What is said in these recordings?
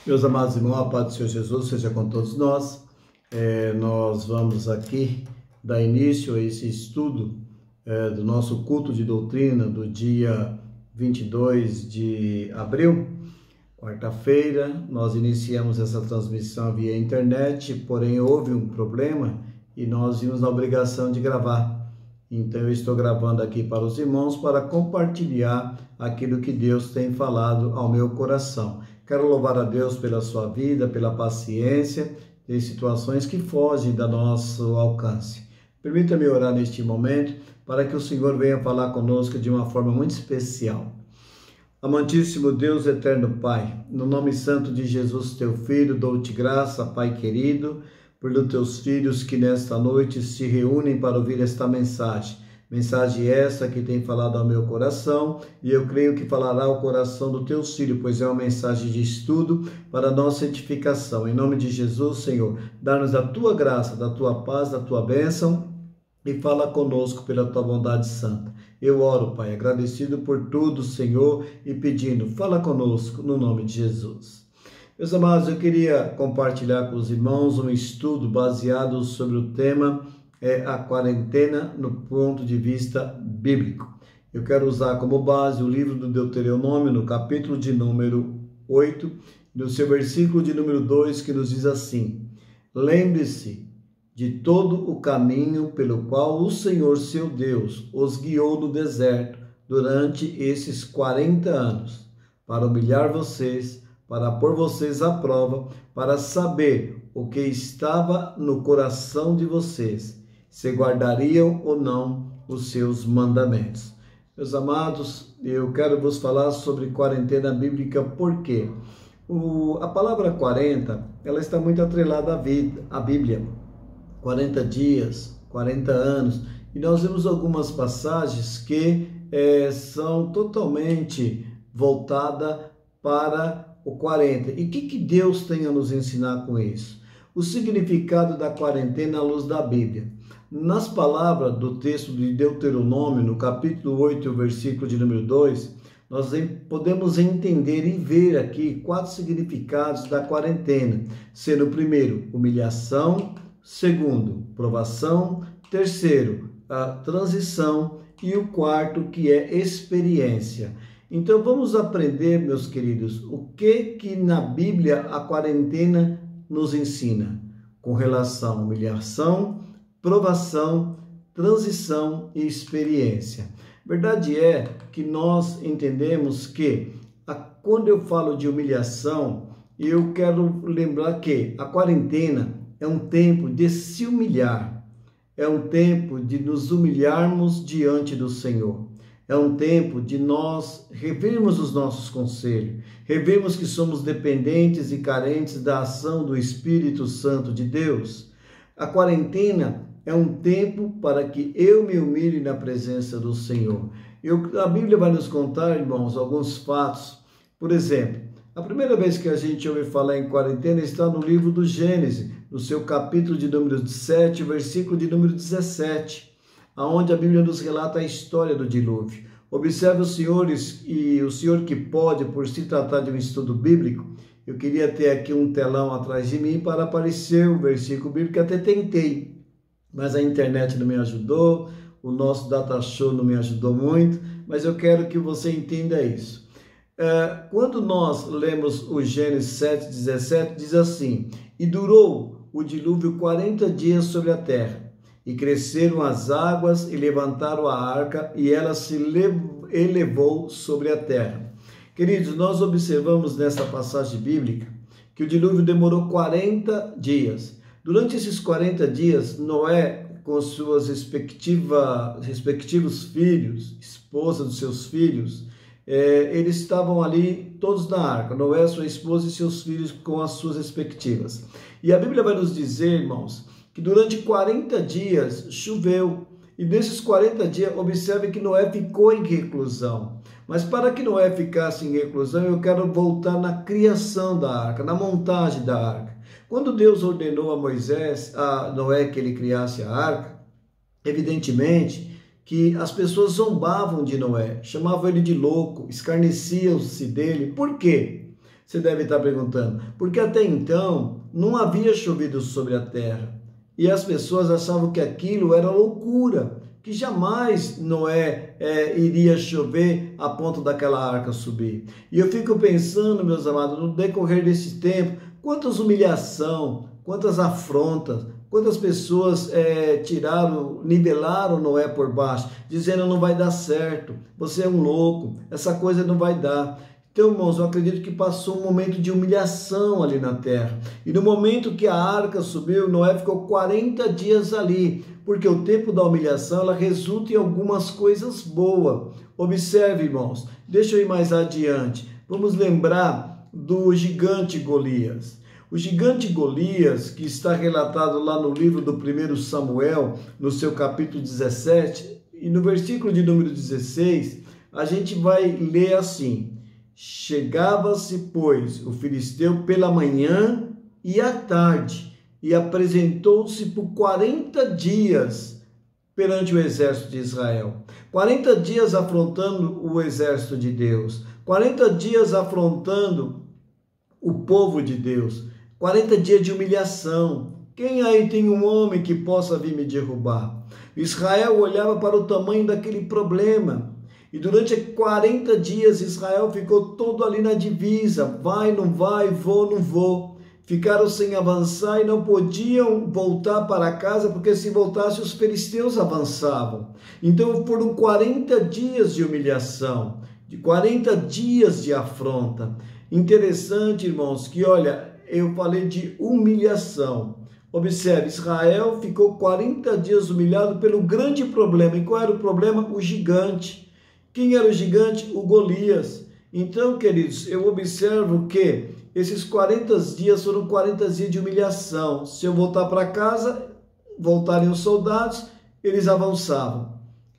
Meus amados irmãos, a paz do Senhor Jesus seja com todos nós. Nós vamos aqui dar início a esse estudo do nosso culto de doutrina do dia 22 de abril, quarta-feira. Nós iniciamos essa transmissão via internet, porém houve um problema e nós vimos na obrigação de gravar. Então eu estou gravando aqui para os irmãos para compartilhar aquilo que Deus tem falado ao meu coração. Quero louvar a Deus pela sua vida, pela paciência em situações que fogem do nosso alcance. Permita-me orar neste momento para que o Senhor venha falar conosco de uma forma muito especial. Amantíssimo Deus, eterno Pai, no nome santo de Jesus, teu Filho, dou-te graça, Pai querido, por teus filhos que nesta noite se reúnem para ouvir esta mensagem. Mensagem essa que tem falado ao meu coração, e eu creio que falará ao coração do teu filho, pois é uma mensagem de estudo para a nossa edificação. Em nome de Jesus, Senhor, dá-nos a tua graça, da tua paz, da tua bênção, e fala conosco pela tua bondade santa. Eu oro, Pai, agradecido por tudo, Senhor, e pedindo, fala conosco no nome de Jesus. Meus amados, eu queria compartilhar com os irmãos um estudo baseado sobre o tema a quarentena no ponto de vista bíblico. Eu quero usar como base o livro do Deuteronômio, no capítulo de número 8, no seu versículo de número 2, que nos diz assim: lembre-se de todo o caminho pelo qual o Senhor, seu Deus, os guiou no deserto durante esses 40 anos, para humilhar vocês, para pôr vocês à prova, para saber o que estava no coração de vocês, se guardariam ou não os seus mandamentos. Meus amados, eu quero vos falar sobre quarentena bíblica, por quê? A palavra 40, ela está muito atrelada à Bíblia. 40 dias, 40 anos, e nós vemos algumas passagens que são totalmente voltadas para o 40. E o que Deus tem a nos ensinar com isso? O significado da quarentena à luz da Bíblia. Nas palavras do texto de Deuteronômio, no capítulo 8, versículo de número 2, nós podemos entender e ver aqui 4 significados da quarentena, sendo o primeiro, humilhação, segundo, provação, terceiro, a transição e o quarto, que é experiência. Então vamos aprender, meus queridos, o que na Bíblia a quarentena nos ensina com relação à humilhação, provação, transição e experiência. Verdade é que nós entendemos que quando eu falo de humilhação, eu quero lembrar que a quarentena é um tempo de se humilhar, é um tempo de nos humilharmos diante do Senhor. É um tempo de nós revermos os nossos conselhos, revermos que somos dependentes e carentes da ação do Espírito Santo de Deus. A quarentena é um tempo para que eu me humilhe na presença do Senhor. A Bíblia vai nos contar, irmãos, alguns fatos. Por exemplo, a primeira vez que a gente ouve falar em quarentena está no livro do Gênesis, no seu capítulo de número 7, versículo de número 17. Aonde a Bíblia nos relata a história do dilúvio. Observe os senhores, e o senhor que pode, por se tratar de um estudo bíblico, eu queria ter aqui um telão atrás de mim para aparecer o versículo bíblico, até tentei, mas a internet não me ajudou, o nosso data show não me ajudou muito, mas eu quero que você entenda isso. Quando nós lemos o Gênesis 7:17, diz assim: e durou o dilúvio 40 dias sobre a terra, e cresceram as águas e levantaram a arca, e ela se elevou sobre a terra. Queridos, nós observamos nessa passagem bíblica que o dilúvio demorou 40 dias. Durante esses 40 dias, Noé, com seus respectivos filhos, esposa dos seus filhos, eles estavam ali todos na arca. Noé, sua esposa e seus filhos com as suas respectivas. E a Bíblia vai nos dizer, irmãos, que durante 40 dias choveu, e nesses 40 dias, observe que Noé ficou em reclusão. Mas para que Noé ficasse em reclusão, eu quero voltar na criação da arca, na montagem da arca. Quando Deus ordenou a Noé que ele criasse a arca, evidentemente que as pessoas zombavam de Noé, chamavam ele de louco, escarneciam-se dele. Por quê? Você deve estar perguntando. Porque até então não havia chovido sobre a terra. E as pessoas achavam que aquilo era loucura, que jamais Noé iria chover a ponto daquela arca subir. E eu fico pensando, meus amados, no decorrer desse tempo, quantas humilhação, quantas afrontas, quantas pessoas nivelaram Noé por baixo, dizendo não vai dar certo, você é um louco, essa coisa não vai dar. Então, irmãos, eu acredito que passou um momento de humilhação ali na terra. E no momento que a arca subiu, Noé ficou 40 dias ali, porque o tempo da humilhação ela resulta em algumas coisas boas. Observe, irmãos, deixa eu ir mais adiante. Vamos lembrar do gigante Golias. O gigante Golias, que está relatado lá no livro do 1 Samuel, no seu capítulo 17, e no versículo de número 16, a gente vai ler assim: chegava-se, pois, o filisteu pela manhã e à tarde, e apresentou-se por 40 dias perante o exército de Israel. 40 dias afrontando o exército de Deus. 40 dias afrontando o povo de Deus. 40 dias de humilhação. Quem aí tem um homem que possa vir me derrubar? Israel olhava para o tamanho daquele problema. E durante 40 dias Israel ficou todo ali na divisa, vai, não vai, vou, não vou. Ficaram sem avançar e não podiam voltar para casa, porque se voltasse os filisteus avançavam. Então foram 40 dias de humilhação, de 40 dias de afronta. Interessante, irmãos, que olha, eu falei de humilhação. Observe, Israel ficou 40 dias humilhado pelo grande problema. E qual era o problema? O gigante. Quem era o gigante? O Golias. Então, queridos, eu observo que esses 40 dias foram 40 dias de humilhação. Se eu voltar para casa, voltarem os soldados, eles avançavam.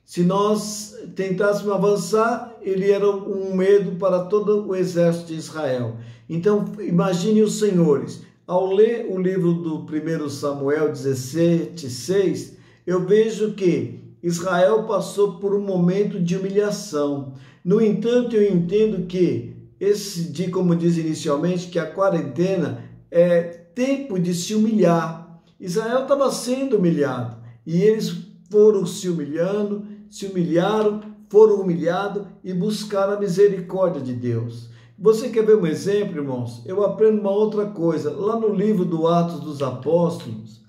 Se nós tentássemos avançar, ele era um medo para todo o exército de Israel. Então, imagine os senhores. Ao ler o livro do 1 Samuel 17:6, eu vejo que Israel passou por um momento de humilhação. No entanto, eu entendo que esse dia, como diz inicialmente, que a quarentena é tempo de se humilhar. Israel estava sendo humilhado e eles foram se humilhando, se humilharam, foram humilhados e buscaram a misericórdia de Deus. Você quer ver um exemplo, irmãos? Eu aprendo uma outra coisa. Lá no livro do Atos dos Apóstolos,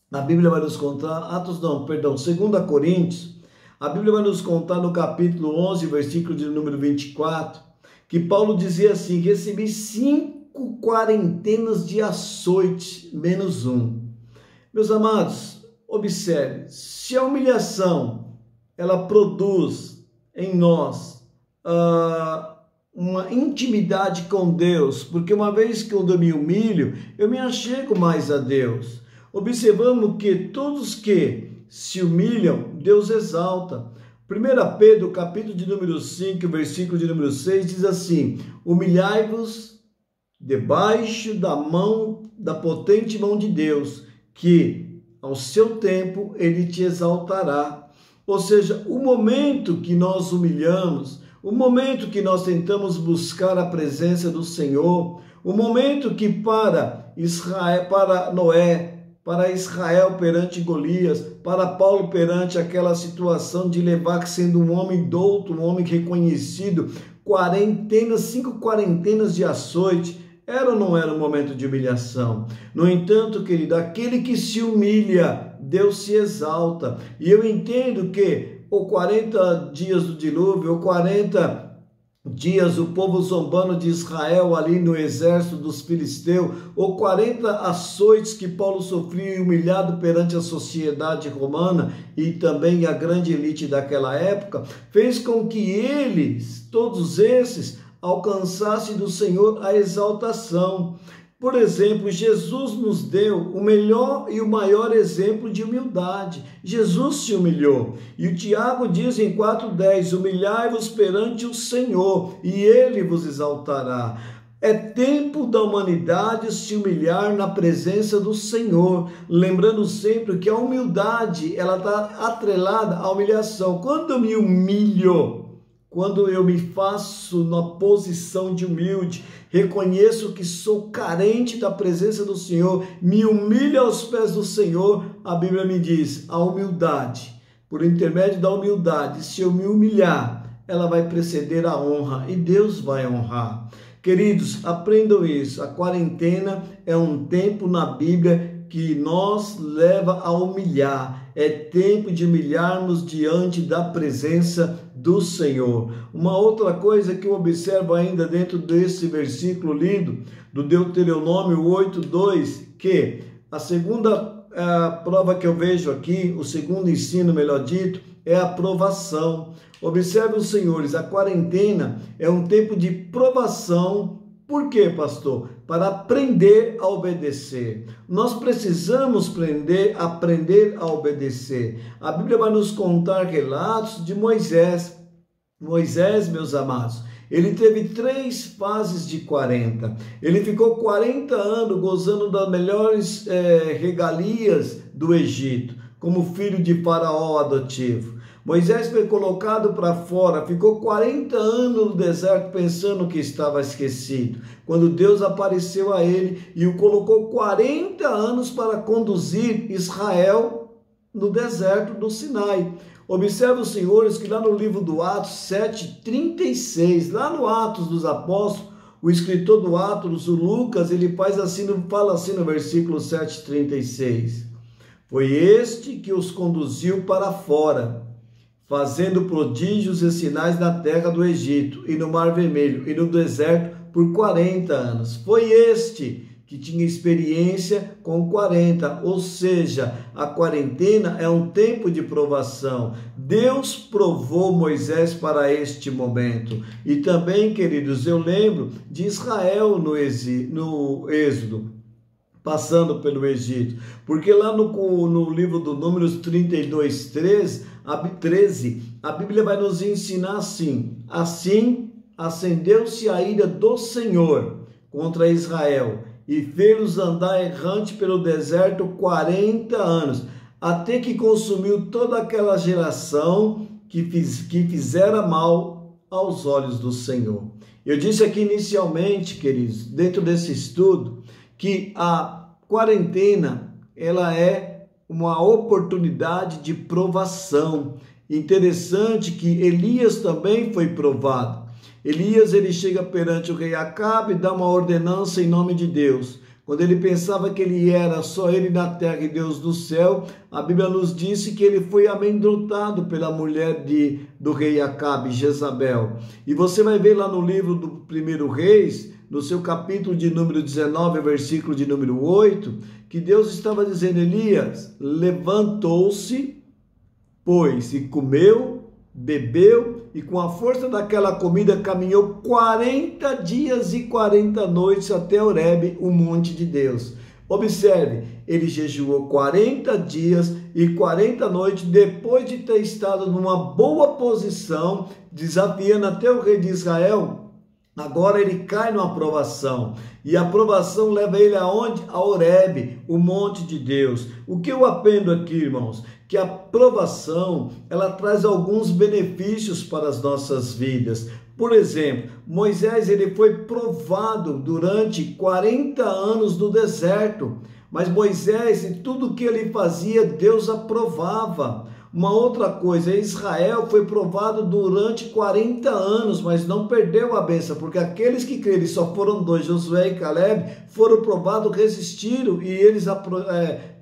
a Bíblia vai nos contar, 2 Coríntios, a Bíblia vai nos contar no capítulo 11, versículo de número 24, que Paulo dizia assim: recebi 5 quarentenas de açoite, menos um. Meus amados, observe, se a humilhação, ela produz em nós uma intimidade com Deus, porque uma vez que eu me humilho, eu me achego mais a Deus. Observamos que todos que se humilham, Deus exalta. 1 Pedro, capítulo de número 5, versículo de número 6, diz assim: humilhai-vos debaixo da potente mão de Deus, que ao seu tempo ele te exaltará. Ou seja, o momento que nós humilhamos, o momento que nós tentamos buscar a presença do Senhor, o momento que para Israel, para Noé, para Israel perante Golias, para Paulo perante aquela situação de levar sendo um homem douto, um homem reconhecido, 5 quarentenas de açoite, era ou não era um momento de humilhação? No entanto, querido, aquele que se humilha, Deus se exalta. E eu entendo que ou 40 dias do dilúvio, ou 40 dias o povo zombando de Israel ali no exército dos filisteus, ou 40 açoites que Paulo sofreu humilhado perante a sociedade romana e também a grande elite daquela época, fez com que eles, todos esses, alcançassem do Senhor a exaltação. Por exemplo, Jesus nos deu o melhor e o maior exemplo de humildade. Jesus se humilhou. E o Tiago diz em 4,10, humilhai-vos perante o Senhor, e Ele vos exaltará. É tempo da humanidade se humilhar na presença do Senhor, lembrando sempre que a humildade ela está atrelada à humilhação. Quando eu me humilho, quando eu me faço na posição de humilde, reconheço que sou carente da presença do Senhor, me humilho aos pés do Senhor, a Bíblia me diz, a humildade, por intermédio da humildade, se eu me humilhar, ela vai preceder a honra e Deus vai honrar. Queridos, aprendam isso, a quarentena é um tempo na Bíblia que nos leva a humilhar, é tempo de humilharmos diante da presença do Senhor. Uma outra coisa que eu observo ainda dentro desse versículo lido, do Deuteronômio 8:2, que a segunda prova que eu vejo aqui, o segundo ensino, melhor dito, é a provação. Observem os senhores, a quarentena é um tempo de provação. Por quê, pastor? Para aprender a obedecer. Nós precisamos aprender a obedecer. A Bíblia vai nos contar relatos de Moisés. Moisés, meus amados, ele teve 3 fases de 40. Ele ficou 40 anos gozando das melhores regalias do Egito, como filho de Faraó adotivo. Moisés foi colocado para fora, ficou 40 anos no deserto pensando que estava esquecido, quando Deus apareceu a ele e o colocou 40 anos para conduzir Israel no deserto do Sinai. Observe os senhores que lá no livro do Atos 7:36, lá no Atos dos Apóstolos, o escritor do Atos, o Lucas, ele fala assim no versículo 7:36. Foi este que os conduziu para fora, fazendo prodígios e sinais na terra do Egito, e no Mar Vermelho, e no deserto por 40 anos. Foi este que tinha experiência com 40, ou seja, a quarentena é um tempo de provação. Deus provou Moisés para este momento. E também, queridos, eu lembro de Israel no Êxodo, passando pelo Egito, porque lá no livro do Números 32:13, a Bíblia vai nos ensinar assim: assim acendeu-se a ira do Senhor contra Israel e fez-los andar errante pelo deserto 40 anos, até que consumiu toda aquela geração que fizera mal aos olhos do Senhor. Eu disse aqui inicialmente, queridos, dentro desse estudo, que a quarentena, ela é uma oportunidade de provação. Interessante que Elias também foi provado. Elias, ele chega perante o rei Acabe e dá uma ordenança em nome de Deus. Quando ele pensava que ele era só ele na terra e Deus do céu, a Bíblia nos disse que ele foi amedrontado pela mulher do rei Acabe, Jezabel. E você vai ver lá no livro do 1 Reis, no seu capítulo de número 19, versículo de número 8, que Deus estava dizendo: Elias levantou-se, pois, e comeu, bebeu, e com a força daquela comida caminhou 40 dias e 40 noites até Horebe, o monte de Deus. Observe, ele jejuou 40 dias e 40 noites depois de ter estado numa boa posição, desafiando até o rei de Israel. Agora ele cai numa provação, e a provação leva ele aonde? A Horebe, o monte de Deus. O que eu aprendo aqui, irmãos? Que a provação, ela traz alguns benefícios para as nossas vidas. Por exemplo, Moisés, ele foi provado durante 40 anos no deserto, mas Moisés, em tudo que ele fazia, Deus aprovava. Uma outra coisa, Israel foi provado durante 40 anos, mas não perdeu a bênção, porque aqueles que creram, só foram 2, Josué e Caleb, foram provados, resistiram e eles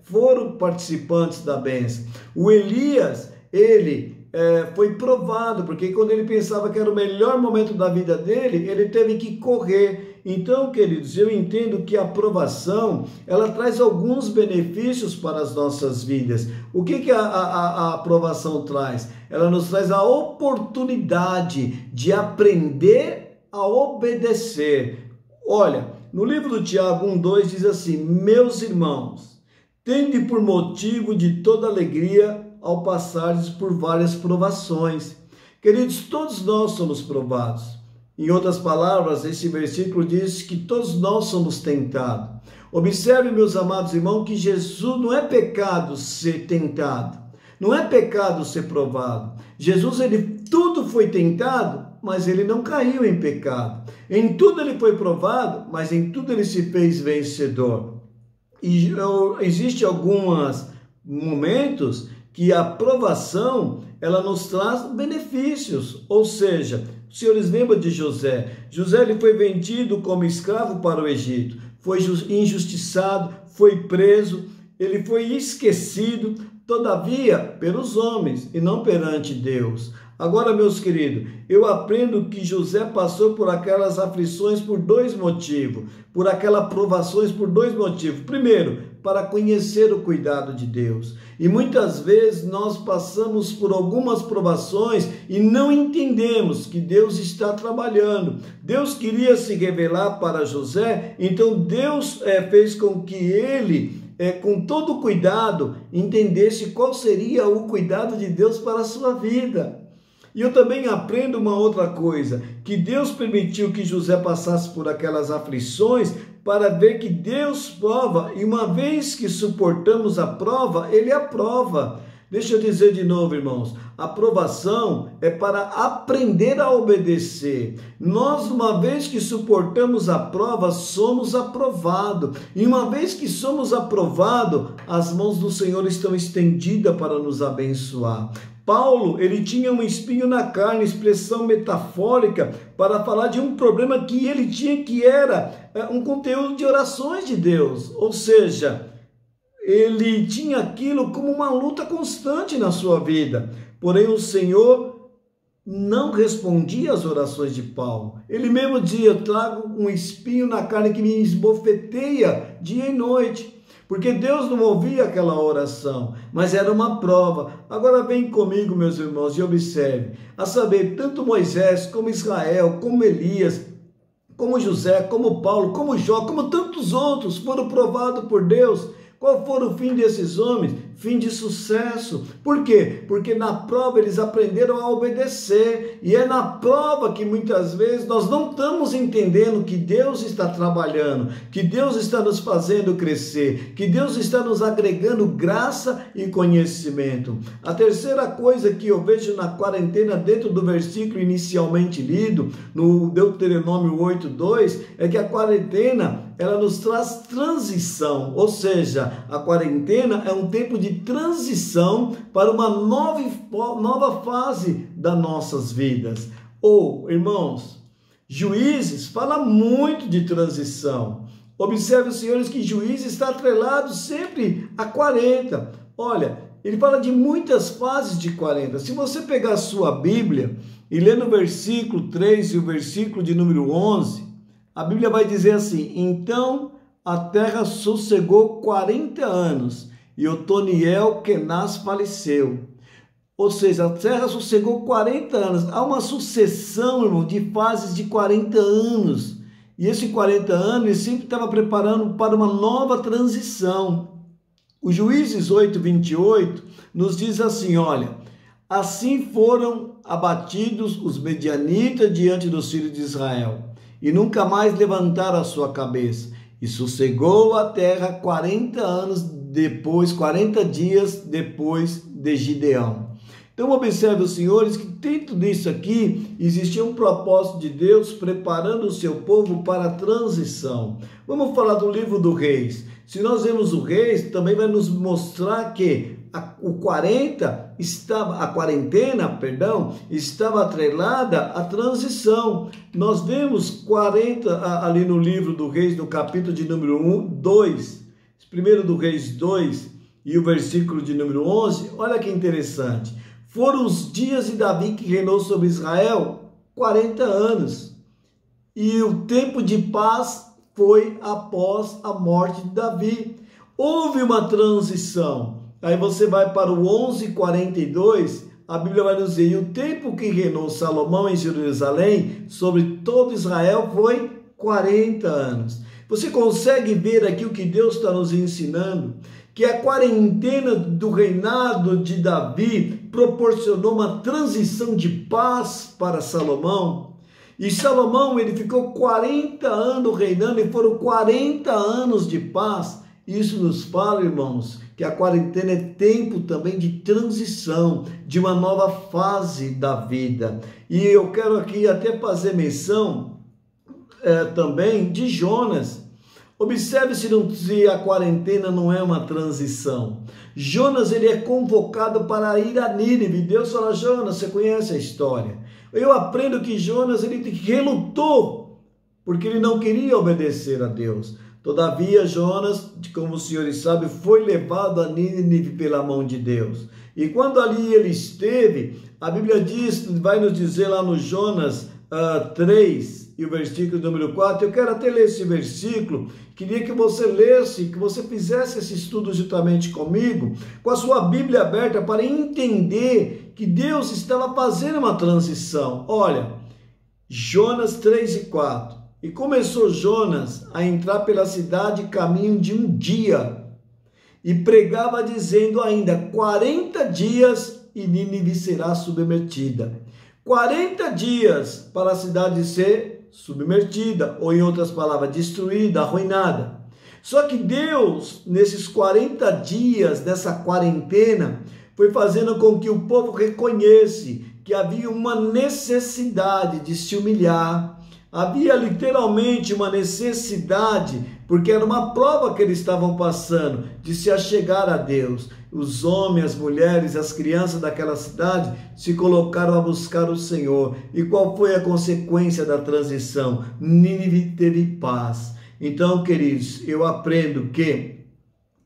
foram participantes da bênção. O Elias, ele foi provado, porque quando ele pensava que era o melhor momento da vida dele, ele teve que correr. Então, queridos, eu entendo que a provação, ela traz alguns benefícios para as nossas vidas. O que a aprovação traz? Ela nos traz a oportunidade de aprender a obedecer. Olha, no livro do Tiago 1:2 diz assim: meus irmãos, tende por motivo de toda alegria ao passardes por várias provações. Queridos, todos nós somos provados. Em outras palavras, esse versículo diz que todos nós somos tentados. Observe, meus amados irmãos, que Jesus não é pecado ser tentado. Não é pecado ser provado. Jesus, ele tudo foi tentado, mas ele não caiu em pecado. Em tudo ele foi provado, mas em tudo ele se fez vencedor. E existe alguns momentos que a provação, ela nos traz benefícios. Ou seja, os senhores lembram de José? José ele foi vendido como escravo para o Egito, foi injustiçado, foi preso, ele foi esquecido, todavia pelos homens e não perante Deus. Agora, meus queridos, eu aprendo que José passou por aquelas aflições por dois motivos, por aquelas provações por dois motivos. Primeiro, para conhecer o cuidado de Deus. E muitas vezes nós passamos por algumas provações e não entendemos que Deus está trabalhando. Deus queria se revelar para José, então Deus fez com que ele, com todo cuidado, entendesse qual seria o cuidado de Deus para a sua vida. E eu também aprendo uma outra coisa, que Deus permitiu que José passasse por aquelas aflições para ver que Deus prova, e uma vez que suportamos a prova, Ele aprova. Deixa eu dizer de novo, irmãos, a aprovação é para aprender a obedecer. Nós, uma vez que suportamos a prova, somos aprovados. E uma vez que somos aprovados, as mãos do Senhor estão estendidas para nos abençoar. Paulo, ele tinha um espinho na carne, expressão metafórica, para falar de um problema que ele tinha, que era um conteúdo de orações de Deus. Ou seja, ele tinha aquilo como uma luta constante na sua vida. Porém, o Senhor não respondia às orações de Paulo. Ele mesmo dizia: eu trago um espinho na carne que me esbofeteia dia e noite. Porque Deus não ouvia aquela oração, mas era uma prova. Agora vem comigo, meus irmãos, e observe. A saber, tanto Moisés, como Israel, como Elias, como José, como Paulo, como Jó, como tantos outros foram provados por Deus. Qual foi o fim desses homens? Fim de sucesso. Por quê? Porque na prova eles aprenderam a obedecer. E é na prova que muitas vezes nós não estamos entendendo que Deus está trabalhando, que Deus está nos fazendo crescer, que Deus está nos agregando graça e conhecimento. A terceira coisa que eu vejo na quarentena, dentro do versículo inicialmente lido, no Deuteronômio 8:2, é que a quarentena, ela nos traz transição, ou seja, a quarentena é um tempo de transição para uma nova fase das nossas vidas. Ou, irmãos, Juízes fala muito de transição. Observe, os senhores, que Juízes está atrelado sempre a 40. Olha, ele fala de muitas fases de 40. Se você pegar a sua Bíblia e ler no versículo 3 e o versículo de número 11, a Bíblia vai dizer assim: então a terra sossegou 40 anos e Otoniel Kenaz faleceu. Ou seja, a terra sossegou 40 anos. Há uma sucessão, irmão, de fases de 40 anos. E esse 40 anos ele sempre estava preparando para uma nova transição. O Juízes 8:28 nos diz assim, olha: assim foram abatidos os medianitas diante dos filhos de Israel, e nunca mais levantaram a sua cabeça. E sossegou a terra 40 anos depois, 40 dias depois de Gideão. Então observe, os senhores, que dentro disso aqui existia um propósito de Deus preparando o seu povo para a transição. Vamos falar do livro do Reis. Se nós vemos o Reis, também vai nos mostrar que a quarentena estava atrelada à transição. Nós vemos 40 ali no livro do Reis, no capítulo de número 2, primeiro do Reis 2 e o versículo de número 11. Olha que interessante. Foram os dias de Davi que reinou sobre Israel 40 anos. E o tempo de paz foi após a morte de Davi. Houve uma transição. Aí você vai para o 11:42, a Bíblia vai nos dizer: e o tempo que reinou Salomão em Jerusalém sobre todo Israel foi 40 anos. Você consegue ver aqui o que Deus está nos ensinando? Que a quarentena do reinado de Davi proporcionou uma transição de paz para Salomão. E Salomão, ele ficou 40 anos reinando e foram 40 anos de paz. Isso nos fala, irmãos, que a quarentena é tempo também de transição, de uma nova fase da vida. E eu quero aqui até fazer menção também de Jonas. Observe se a quarentena não é uma transição. Jonas, ele é convocado para ir a Nínive. Deus fala: Jonas, você conhece a história. Eu aprendo que Jonas, ele relutou, porque ele não queria obedecer a Deus. Todavia, Jonas, como os senhores sabem, foi levado a Nínive pela mão de Deus. E quando ali ele esteve, a Bíblia diz, vai nos dizer lá no Jonas 3, e o versículo número 4, eu quero até ler esse versículo, queria que você lesse, que você fizesse esse estudo juntamente comigo, com a sua Bíblia aberta, para entender que Deus estava fazendo uma transição. Olha, Jonas 3 e 4, e começou Jonas a entrar pela cidade caminho de um dia, e pregava dizendo ainda, 40 dias e Nínive será submetida. 40 dias para a cidade ser submergida, ou em outras palavras, destruída, arruinada. Só que Deus, nesses 40 dias dessa quarentena, foi fazendo com que o povo reconhecesse que havia uma necessidade de se humilhar. Havia literalmente uma necessidade, porque era uma prova que eles estavam passando, de se achegar a Deus. Os homens, as mulheres, as crianças daquela cidade se colocaram a buscar o Senhor. E qual foi a consequência da transição? Nínive teve paz. Então, queridos, eu aprendo que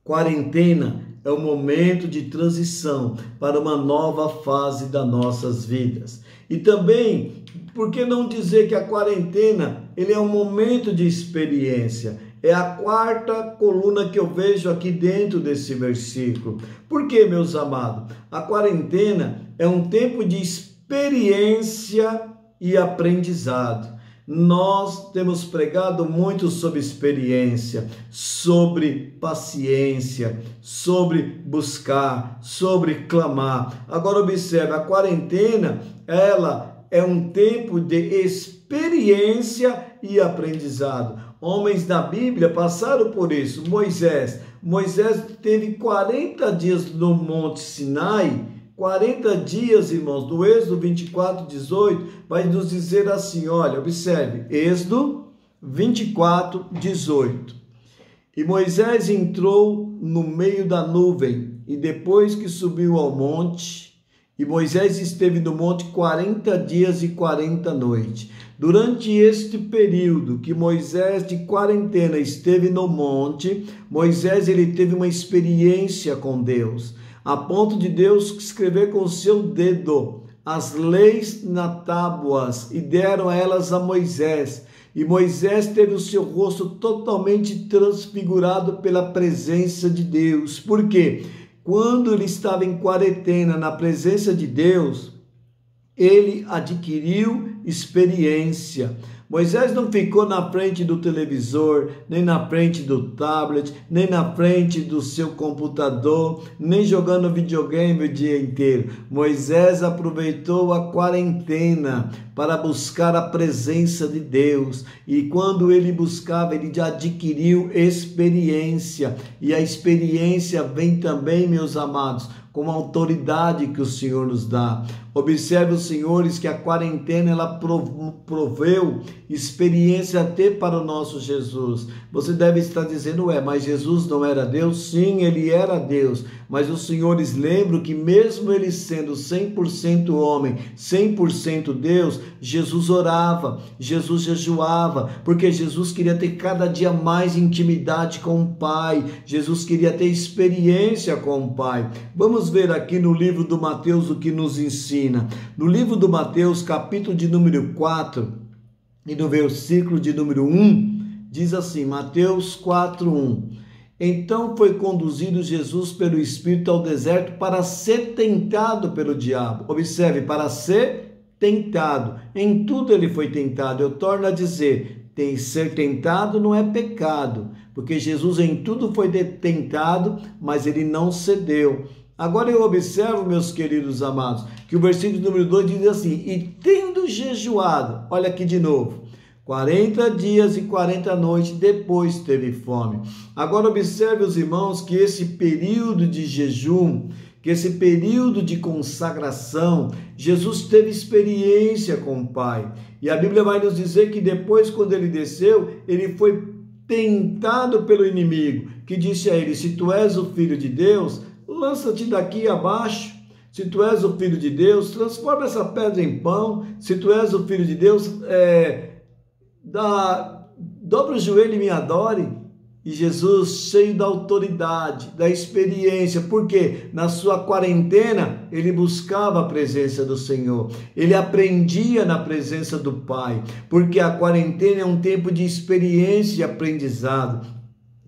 quarentena é o momento de transição para uma nova fase das nossas vidas. E também, por que não dizer que a quarentena ele é um momento de experiência? É a quarta coluna que eu vejo aqui dentro desse versículo. Por quê, meus amados? A quarentena é um tempo de experiência e aprendizado. Nós temos pregado muito sobre experiência, sobre paciência, sobre buscar, sobre clamar. Agora observe, a quarentena, ela é um tempo de experiência e aprendizado. Homens da Bíblia passaram por isso. Moisés teve 40 dias no Monte Sinai, 40 dias, irmãos, no Êxodo 24, 18, vai nos dizer assim, olha, observe, Êxodo 24, 18. E Moisés entrou no meio da nuvem, e depois que subiu ao monte, e Moisés esteve no monte 40 dias e 40 noites. Durante este período que Moisés de quarentena esteve no monte, Moisés ele teve uma experiência com Deus, a ponto de Deus escrever com o seu dedo as leis nas tábuas e deram elas a Moisés. E Moisés teve o seu rosto totalmente transfigurado pela presença de Deus. Por quê? Quando ele estava em quarentena na presença de Deus, ele adquiriu experiência. Moisés não ficou na frente do televisor, nem na frente do tablet, nem na frente do seu computador, nem jogando videogame o dia inteiro. Moisés aproveitou a quarentena para buscar a presença de Deus. E quando ele buscava, ele já adquiriu experiência. E a experiência vem também, meus amados, com a autoridade que o Senhor nos dá. Observe, os senhores, que a quarentena ela proveu experiência até para o nosso Jesus. Você deve estar dizendo, mas Jesus não era Deus? Sim, ele era Deus. Mas os senhores lembram que mesmo ele sendo 100% homem, 100% Deus, Jesus orava, Jesus jejuava, porque Jesus queria ter cada dia mais intimidade com o Pai. Jesus queria ter experiência com o Pai. Vamos ver aqui no livro do Mateus o que nos ensina. No livro do Mateus, capítulo de número 4, e no versículo de número 1, diz assim, Mateus 4, 1. Então foi conduzido Jesus pelo Espírito ao deserto para ser tentado pelo diabo. Observe, para ser tentado. Em tudo ele foi tentado. Eu torno a dizer, ser tentado não é pecado, porque Jesus em tudo foi tentado, mas ele não cedeu. Agora eu observo, meus queridos amados, que o versículo número 2 diz assim, e tendo jejuado, olha aqui de novo, 40 dias e 40 noites depois teve fome. Agora observe, os irmãos, que esse período de jejum, que esse período de consagração, Jesus teve experiência com o Pai. E a Bíblia vai nos dizer que depois, quando ele desceu, ele foi tentado pelo inimigo, que disse a ele: se tu és o Filho de Deus, lança-te daqui abaixo. Se tu és o Filho de Deus, transforma essa pedra em pão. Se tu és o Filho de Deus, dobra o joelho e me adore. E Jesus, cheio da autoridade, da experiência, porque na sua quarentena ele buscava a presença do Senhor, ele aprendia na presença do Pai, porque a quarentena é um tempo de experiência e aprendizado.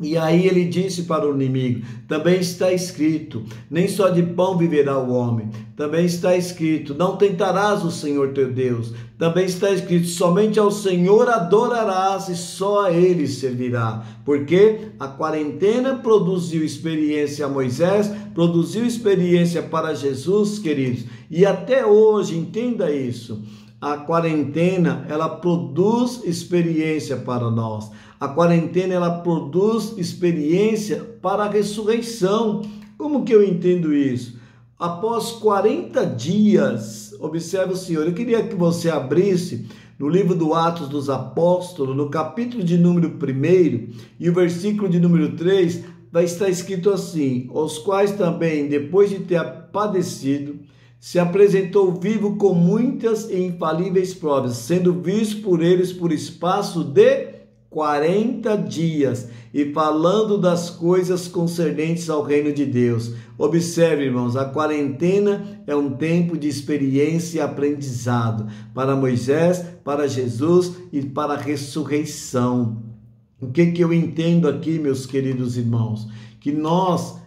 E aí ele disse para o inimigo: também está escrito, nem só de pão viverá o homem. Também está escrito, não tentarás o Senhor teu Deus. Também está escrito, somente ao Senhor adorarás e só a Ele servirá. Porque a quarentena produziu experiência a Moisés, produziu experiência para Jesus, queridos. E até hoje, entenda isso, a quarentena, ela produz experiência para nós. A quarentena, ela produz experiência para a ressurreição. Como que eu entendo isso? Após 40 dias, observe o Senhor, eu queria que você abrisse no livro do Atos dos Apóstolos, no capítulo de número 1, e o versículo de número 3, vai estar escrito assim: os quais também, depois de ter padecido, se apresentou vivo com muitas e infalíveis provas, sendo visto por eles por espaço de 40 dias, e falando das coisas concernentes ao reino de Deus. Observe, irmãos, a quarentena é um tempo de experiência e aprendizado para Moisés, para Jesus e para a ressurreição. O que eu entendo aqui, meus queridos irmãos? Que nós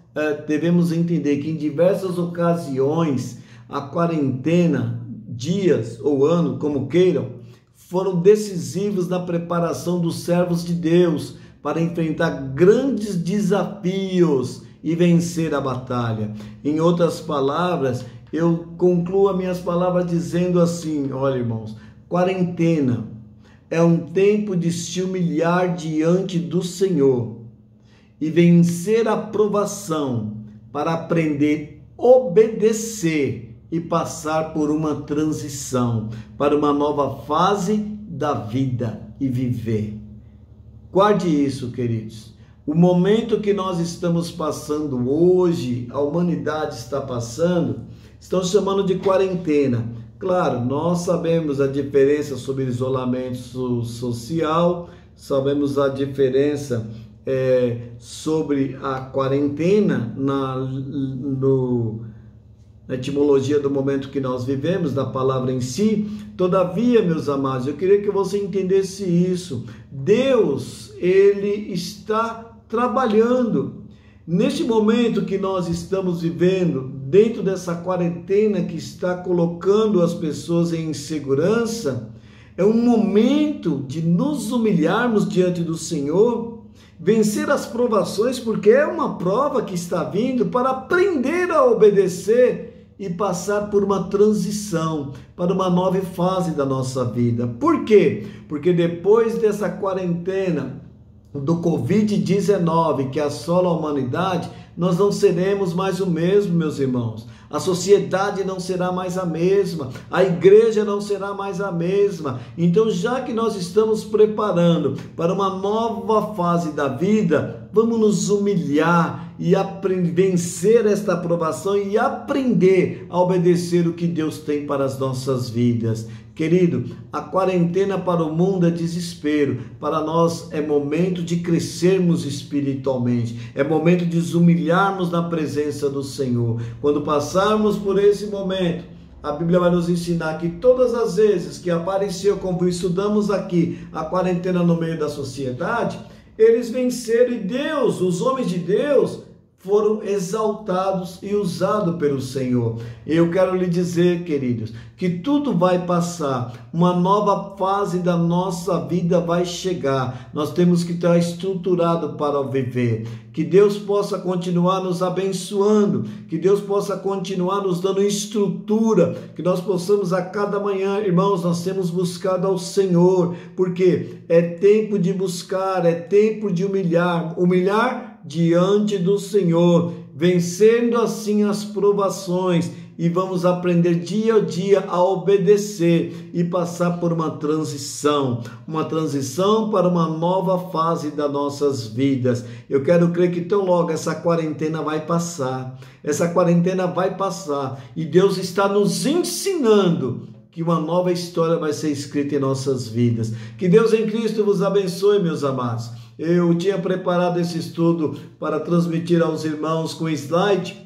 devemos entender que em diversas ocasiões a quarentena, dias ou ano, como queiram, foram decisivos na preparação dos servos de Deus para enfrentar grandes desafios e vencer a batalha. Em outras palavras, eu concluo as minhas palavras dizendo assim: olha, irmãos, quarentena é um tempo de se humilhar diante do Senhor e vencer a provação para aprender a obedecer e passar por uma transição para uma nova fase da vida e viver. Guarde isso, queridos. O momento que nós estamos passando hoje, a humanidade está passando, estão chamando de quarentena. Claro, nós sabemos a diferença sobre isolamento social, sabemos a diferença sobre a quarentena na etimologia do momento que nós vivemos, da palavra em si. Todavia, meus amados, eu queria que você entendesse isso. Deus, Ele está trabalhando. Neste momento que nós estamos vivendo, dentro dessa quarentena que está colocando as pessoas em insegurança, é um momento de nos humilharmos diante do Senhor, vencer as provações, porque é uma prova que está vindo para aprender a obedecer e passar por uma transição para uma nova fase da nossa vida. Por quê? Porque depois dessa quarentena do Covid-19 que assola a humanidade, nós não seremos mais o mesmo, meus irmãos. A sociedade não será mais a mesma, a igreja não será mais a mesma. Então, já que nós estamos preparando para uma nova fase da vida, vamos nos humilhar e vencer esta aprovação e aprender a obedecer o que Deus tem para as nossas vidas. Querido, a quarentena para o mundo é desespero, para nós é momento de crescermos espiritualmente, é momento de nos humilharmos na presença do Senhor. Quando passarmos por esse momento, a Bíblia vai nos ensinar que todas as vezes que apareceu, como estudamos aqui, a quarentena no meio da sociedade, eles venceram, e Deus, os homens de Deus, foram exaltados e usados pelo Senhor. Eu quero lhe dizer, queridos, que tudo vai passar, uma nova fase da nossa vida vai chegar. Nós temos que estar estruturado para viver. Que Deus possa continuar nos abençoando, que Deus possa continuar nos dando estrutura, que nós possamos a cada manhã, irmãos, nós temos buscado ao Senhor, porque é tempo de buscar, é tempo de humilhar diante do Senhor, vencendo assim as provações, e vamos aprender dia a dia a obedecer e passar por uma transição para uma nova fase das nossas vidas. Eu quero crer que tão logo essa quarentena vai passar, e Deus está nos ensinando que uma nova história vai ser escrita em nossas vidas. Que Deus em Cristo vos abençoe, meus amados. Eu tinha preparado esse estudo para transmitir aos irmãos com slide,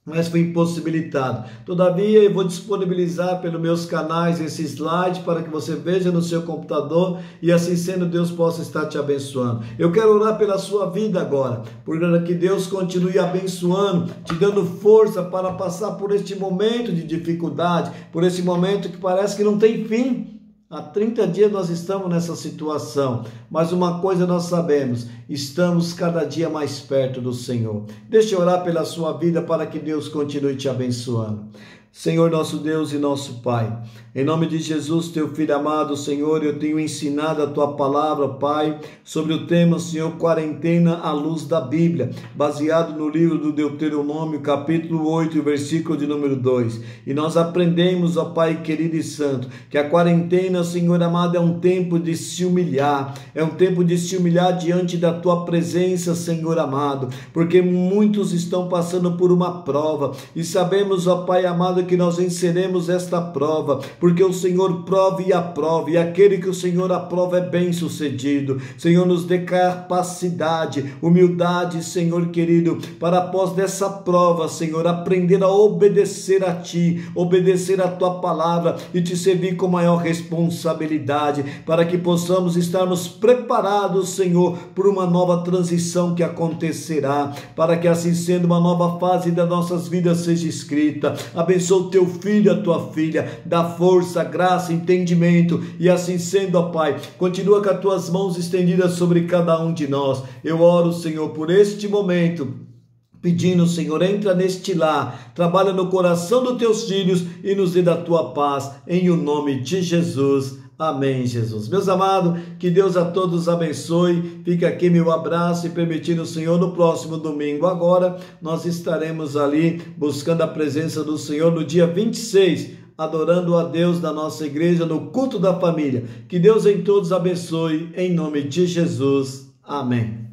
mas fui impossibilitado. Todavia, eu vou disponibilizar pelos meus canais esse slide para que você veja no seu computador e assim sendo, Deus possa estar te abençoando. Eu quero orar pela sua vida agora, para que Deus continue abençoando, te dando força para passar por este momento de dificuldade, por esse momento que parece que não tem fim. Há 30 dias nós estamos nessa situação, mas uma coisa nós sabemos, estamos cada dia mais perto do Senhor. Deixa eu orar pela sua vida para que Deus continue te abençoando. Senhor, nosso Deus e nosso Pai, em nome de Jesus, teu Filho amado, Senhor, eu tenho ensinado a tua palavra, Pai, sobre o tema, Senhor, quarentena à luz da Bíblia, baseado no livro do Deuteronômio, capítulo 8, versículo de número 2. E nós aprendemos, ó Pai querido e santo, que a quarentena, Senhor amado, é um tempo de se humilhar, diante da tua presença, Senhor amado, porque muitos estão passando por uma prova, e sabemos, ó Pai amado, que nós venceremos esta prova, porque o Senhor prova e aprova, e aquele que o Senhor aprova é bem sucedido. Senhor, nos dê capacidade, humildade, Senhor querido, para após dessa prova, Senhor, aprender a obedecer a Ti, obedecer a Tua palavra e Te servir com maior responsabilidade, para que possamos estarmos preparados, Senhor, por uma nova transição que acontecerá, para que assim sendo uma nova fase das nossas vidas seja escrita. Abençoa o teu filho, a tua filha, dá força, graça, entendimento, e assim sendo, ó Pai, continua com as tuas mãos estendidas sobre cada um de nós. Eu oro, Senhor, por este momento, pedindo, Senhor, entra neste lar, trabalha no coração dos teus filhos e nos dê da tua paz, em o nome de Jesus. Amém, Jesus. Meus amados, que Deus a todos abençoe. Fica aqui meu abraço e permitindo o Senhor, no próximo domingo agora, nós estaremos ali buscando a presença do Senhor no dia 26, adorando a Deus da nossa igreja no culto da família. Que Deus em todos abençoe, em nome de Jesus. Amém.